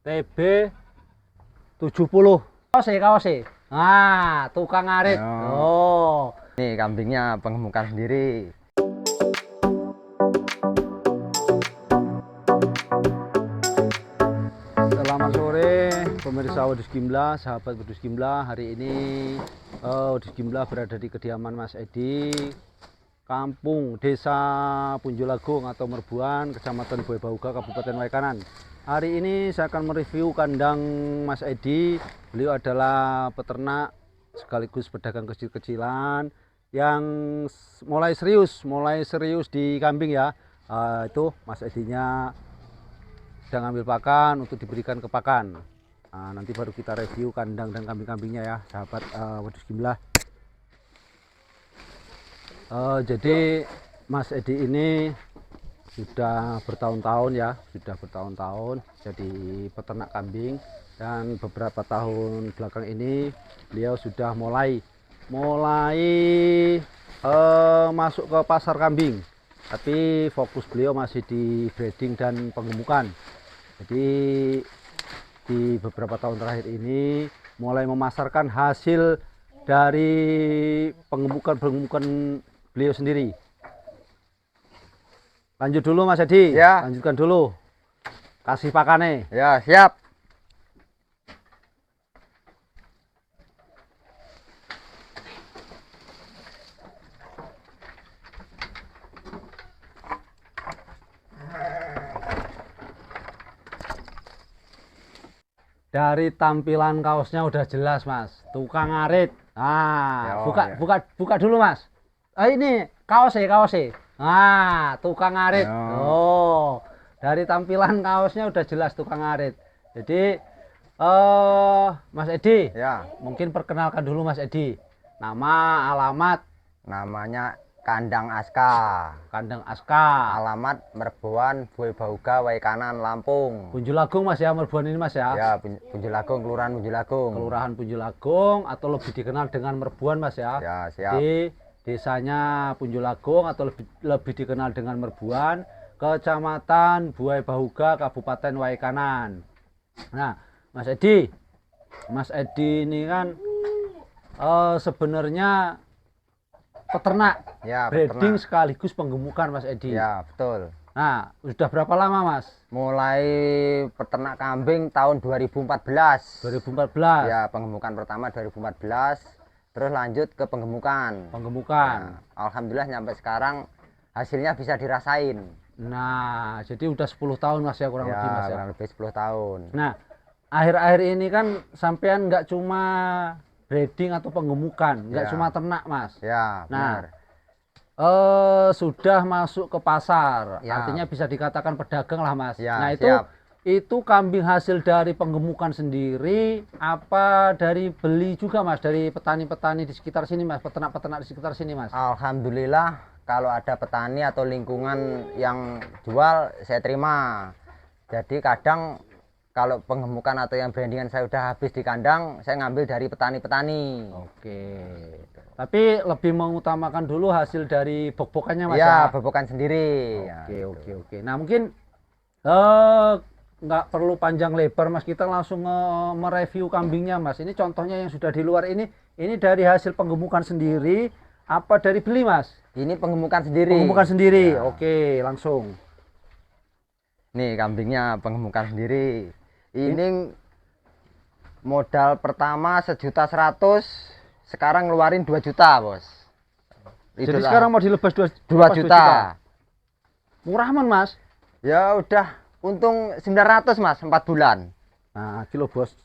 TB 70. Kaose. Nah, tukang ngarit. Oh. Ini kambingnya pengemukan sendiri. Selamat sore pemirsa Wedus Gimla, sahabat Wedus Gimla. Hari ini Wedus Gimla berada di kediaman Mas Edi, kampung Desa Punjolagung atau Merbuan, Kecamatan Buebauga, Kabupaten Waikanan. Hari ini saya akan mereview kandang Mas Edi. Beliau adalah peternak sekaligus pedagang kecil-kecilan yang mulai serius di kambing ya. Itu Mas Edinya sedang ambil pakan untuk diberikan ke pakan. Nanti baru kita review kandang dan kambing-kambingnya ya, sahabat Wedus Gimla. Jadi Mas Edi ini sudah bertahun-tahun jadi peternak kambing, dan beberapa tahun belakang ini beliau sudah mulai masuk ke pasar kambing, tapi fokus beliau masih di breeding dan penggemukan. Jadi di beberapa tahun terakhir ini mulai memasarkan hasil dari penggemukan beliau sendiri. Lanjut dulu Mas Edi, Ya. Lanjutkan dulu. Kasih pakannya. Ya, siap. Dari tampilan kaosnya udah jelas Mas, tukang ngarit. Nah, buka dulu Mas. Ini kaosnya. Nah, tukang ngarit. Oh, dari tampilan kaosnya udah jelas tukang ngarit. Jadi Mas Edi, Ya. mungkin perkenalkan dulu Mas Edi. Nama, alamat. Namanya Kandang Aska. Kandang Aska, Alamat Merbuan, Buebauga, Waikanan, Lampung. Punjolagung Mas ya, Merbuan ini Mas ya. Ya, Punjolagung, Kelurahan Punjolagung. Kelurahan Punjolagung atau lebih dikenal dengan Merbuan Mas ya. Ya, siap. Di desanya Punjolagung atau lebih dikenal dengan Merbuan, Kecamatan Buebauga, Kabupaten Waikanan. Nah, Mas Edi ini kan sebenarnya peternak, Ya, breeding peternak. sekaligus penggemukan Mas Edi. Ya, betul. Nah, sudah berapa lama Mas? Mulai peternak kambing tahun 2014. 2014. Ya, penggemukan pertama 2014, terus lanjut ke penggemukan. Penggemukan. Alhamdulillah nyampe sekarang hasilnya bisa dirasain. Nah, jadi udah 10 tahun Mas ya, kurang lebih Mas ya. Kurang lebih 10 tahun. Nah, akhir-akhir ini kan sampean nggak cuma breeding atau penggemukan, nggak Ya. cuma ternak Mas. Ya, Nah, benar. sudah masuk ke pasar, Ya. artinya bisa dikatakan pedagang lah Mas. Ya, Nah, siap. itu kambing hasil dari penggemukan sendiri, apa dari beli juga Mas, dari petani-petani di sekitar sini Mas, peternak-peternak di sekitar sini Mas? Alhamdulillah kalau ada petani atau lingkungan yang jual saya terima. Jadi kadang kalau penggemukan atau yang brandingan saya udah habis di kandang, saya ngambil dari petani-petani. Oke. Tapi lebih mengutamakan dulu hasil dari bok-bokannya Mas Iya, ya. bobokan sendiri. Oke. Nah, mungkin nggak perlu panjang lebar Mas, kita langsung mereview kambingnya Mas. Ini contohnya yang sudah di luar ini dari hasil penggemukan sendiri apa dari beli Mas? Ini penggemukan sendiri. Penggemukan sendiri. Ya. Oke, langsung. Nih kambingnya penggemukan sendiri. Ini modal pertama 1.100.000, sekarang ngeluarin 2 juta bos. Jadi sekarang mau dilebas 2 juta. Murah man Mas. Ya udah untung 900 Mas, 4 bulan. Nah, kilo bos.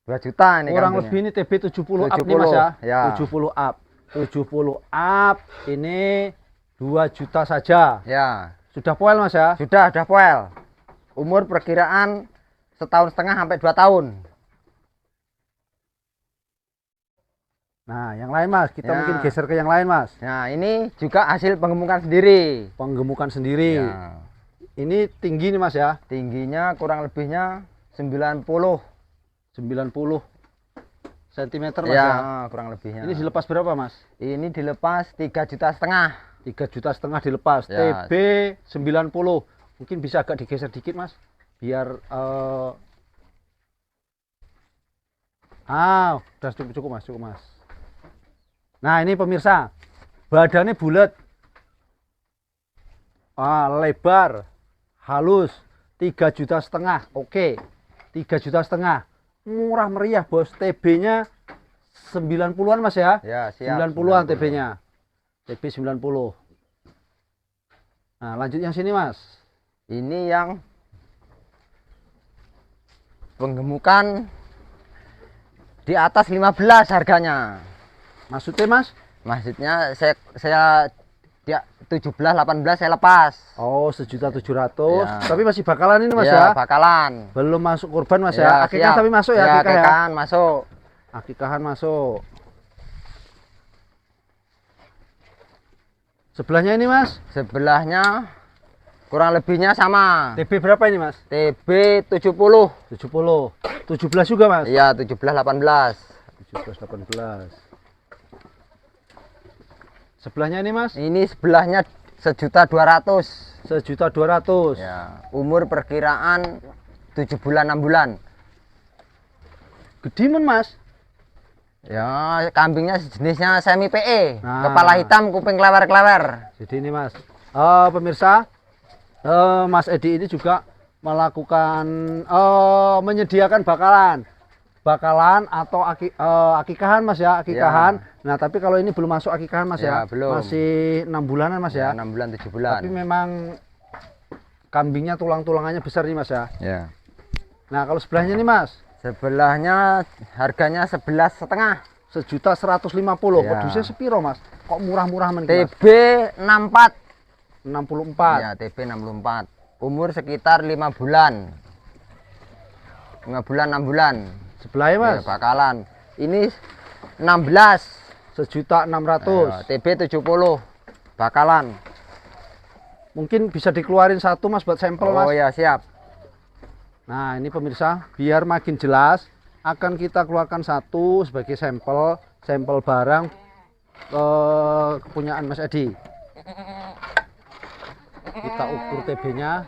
2 juta ini Kurang kambingnya. lebih ini TB 70 up nih Mas ya. Ya. 70 up. 70 up ini 2 juta saja. Ya. Sudah poel Mas ya? Sudah poel. Umur perkiraan 1,5 tahun sampai 2 tahun. Nah, yang lain Mas, kita Ya. mungkin geser ke yang lain Mas. Nah, ini juga hasil penggemukan sendiri. Penggemukan sendiri. Ya. Ini tinggi nih Mas ya. Tingginya kurang lebihnya 90 cm Mas ya, ya. kurang lebihnya. Ini dilepas berapa Mas? Ini dilepas 3,5 juta. 3,5 juta dilepas. Ya. TB 90. Mungkin bisa agak digeser dikit Mas, biar Udah cukup mas, cukup mas. Nah ini pemirsa, badannya bulat, lebar, halus, 3,5 juta. Oke, 3,5 juta, murah meriah bos. TB-nya 90-an mas ya? Ya siap. 90-an TB-nya. TB 90. Nah lanjut yang sini mas. Ini yang penggemukan di atas 15 harganya. Maksudnya mas? Maksudnya saya dia 17 18 saya lepas. Oh 1,7 juta. Ya. Tapi masih bakalan ini mas Ya, ya? bakalan. Belum masuk kurban mas ya? Akikah siap. tapi masuk ya? Ya, Akikah ya? akikahan masuk. Akikahan masuk. Sebelahnya ini mas? Sebelahnya kurang lebihnya sama. TB berapa ini mas? TB 70. 70. 17 juga mas? Iya 17 18. 17 18. Sebelahnya ini mas? Ini sebelahnya 1.200.000. 1,2 juta. Ya, umur perkiraan 7 bulan 6 bulan. Gedimen mas? Ya, kambingnya jenisnya semi PE. Nah. Kepala hitam, kuping klewer-klewer. Jadi ini mas, pemirsa, Mas Edi ini juga melakukan menyediakan bakalan atau akikahan mas ya, akikahan. Ya. Nah tapi kalau ini belum masuk akikahan mas Ya, ya, belum. masih 6 bulanan mas ya. 6 bulan 7 bulan. Tapi memang kambingnya tulang-tulangannya besar nih mas ya. Ya. Nah kalau sebelahnya nih mas, Sebelahnya harganya 11,5. 1,150 juta. Ya. Pedusnya sepiro mas? Kok murah-murah men mas? TB 64. 64. Ya, TB 64. Umur sekitar 5 bulan. 5 bulan 6 bulan. Sebelahnya mas, Ya, bakalan. Ini 16. 1,6 juta. Ya, TB 70. Bakalan. Mungkin bisa dikeluarin satu mas buat sampel mas. Oh ya, siap. Nah ini pemirsa, biar makin jelas akan kita keluarkan satu sebagai sampel barang kepunyaan Mas Edi. Kita ukur TB-nya.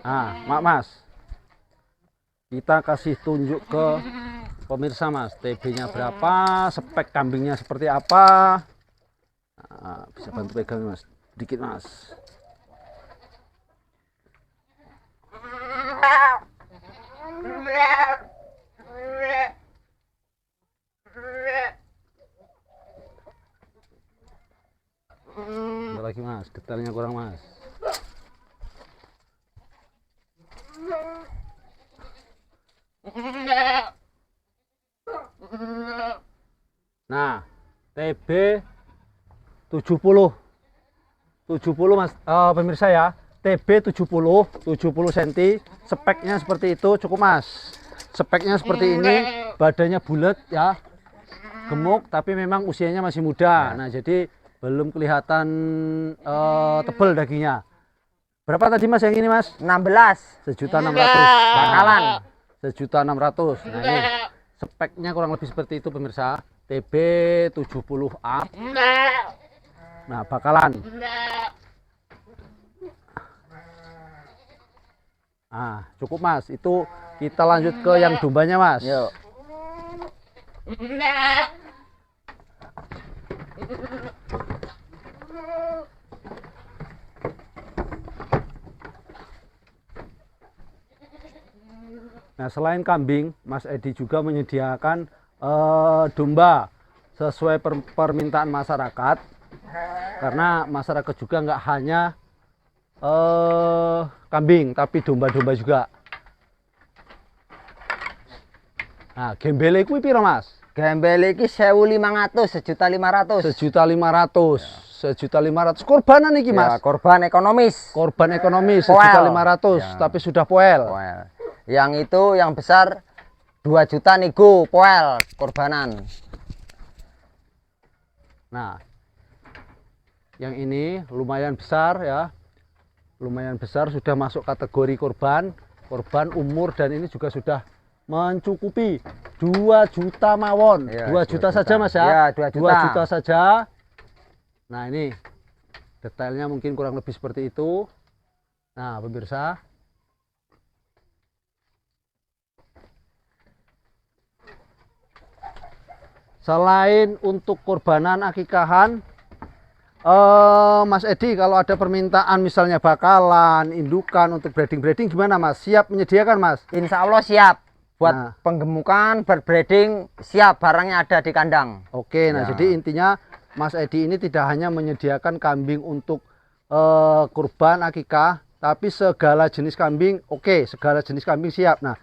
Nah, Mas, kita kasih tunjuk ke pemirsa Mas, TB-nya berapa, spek kambingnya seperti apa. Nah, bisa bantu pegang Mas, dikit Mas. Ada lagi Mas, detailnya kurang Mas. Nah, TB 70 Mas, pemirsa ya, TB 70 cm, speknya seperti itu, cukup Mas. Speknya seperti ini, badannya bulat ya, gemuk, tapi memang usianya masih muda. Nah jadi belum kelihatan tebal dagingnya. Berapa tadi Mas yang ini Mas? 16. 1.600.000. Bakalan. 1.600.000. Nah ini speknya kurang lebih seperti itu pemirsa. TB 70A. Nah bakalan. Nah cukup Mas. Itu kita lanjut ke yang dombanya Mas. Yuk. Nah selain kambing, Mas Edi juga menyediakan domba sesuai permintaan masyarakat, karena masyarakat juga nggak hanya kambing tapi domba-domba juga. Nah gembele kuwi piro Mas? Gembel iki 1.500, 1.500.000. 1.500.000 korbanan iki Mas. Ya, korban ekonomis. Korban ekonomis Poel. 1.500.000 Ya. tapi sudah poel. Well, Yang itu yang besar 2 juta nego poel korbanan. Nah, yang ini lumayan besar ya. Lumayan besar, sudah masuk kategori korban umur, dan ini juga sudah mencukupi 2 juta mawon. Ya, 2 juta saja Mas ya. Ya, 2 juta. 2 juta saja. Nah, ini detailnya mungkin kurang lebih seperti itu. Nah, pemirsa, selain untuk korbanan akikahan, Mas Edi, kalau ada permintaan misalnya bakalan, indukan untuk breeding gimana Mas? Siap menyediakan Mas? Insya Allah siap. Buat Nah, penggemukan, breeding siap, barangnya ada di kandang. oke, nah Ya. jadi intinya Mas Edi ini tidak hanya menyediakan kambing untuk kurban akikah, tapi segala jenis kambing, oke, segala jenis kambing siap. Nah,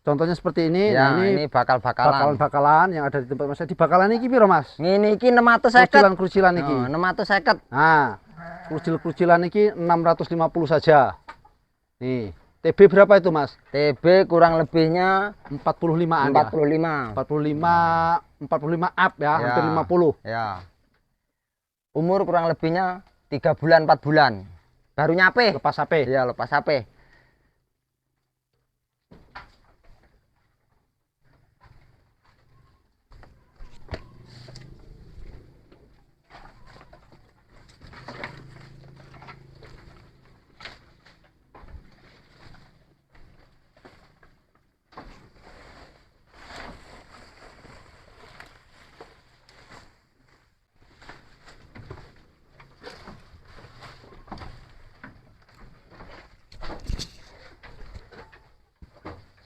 contohnya seperti ini. Ya, Nah, ini bakalan. bakalan yang ada di tempat Mas Edi. Bakalan ini piro Mas? Ini iki 650. Krucilan iki. 650. Nah, krucil-krucilan iki 650 saja. Nih, TB berapa itu Mas? TB kurang lebihnya 45-an 45. ya. 45 up ya, hampir 50. Ya. Umur kurang lebihnya 3 bulan 4 bulan. Baru nyape. Lepas HP. Iya, lepas HP.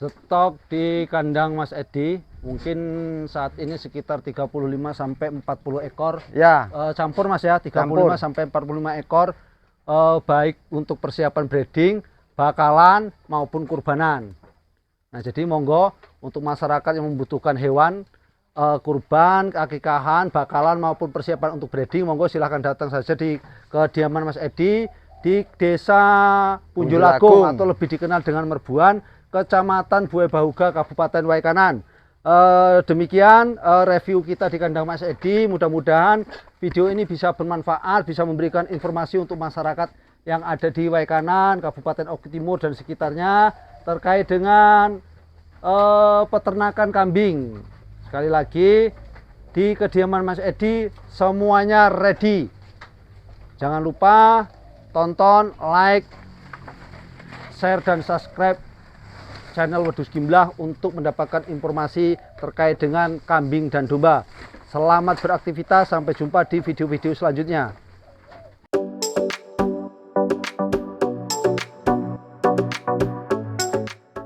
Stok di kandang Mas Edi mungkin saat ini sekitar 35 sampai 40 ekor. Ya. Campur Mas ya, 35 Campur. sampai 45 ekor, baik untuk persiapan breeding, bakalan maupun kurbanan. Nah, jadi monggo untuk masyarakat yang membutuhkan hewan kurban, akikahan, bakalan maupun persiapan untuk breeding, monggo silahkan datang saja di kediaman Mas Edi di Desa Punjolagung atau lebih dikenal dengan Merbuan, Kecamatan Buai Bahuga, Kabupaten Waikanan. Demikian review kita di kandang Mas Edi. Mudah-mudahan video ini bisa bermanfaat, bisa memberikan informasi untuk masyarakat yang ada di Waikanan, Kabupaten Oku Timur dan sekitarnya terkait dengan peternakan kambing. Sekali lagi, di kediaman Mas Edi semuanya ready. Jangan lupa tonton, like, share dan subscribe channel Wedhus Gimlah untuk mendapatkan informasi terkait dengan kambing dan domba. Selamat beraktivitas, sampai jumpa di video-video selanjutnya.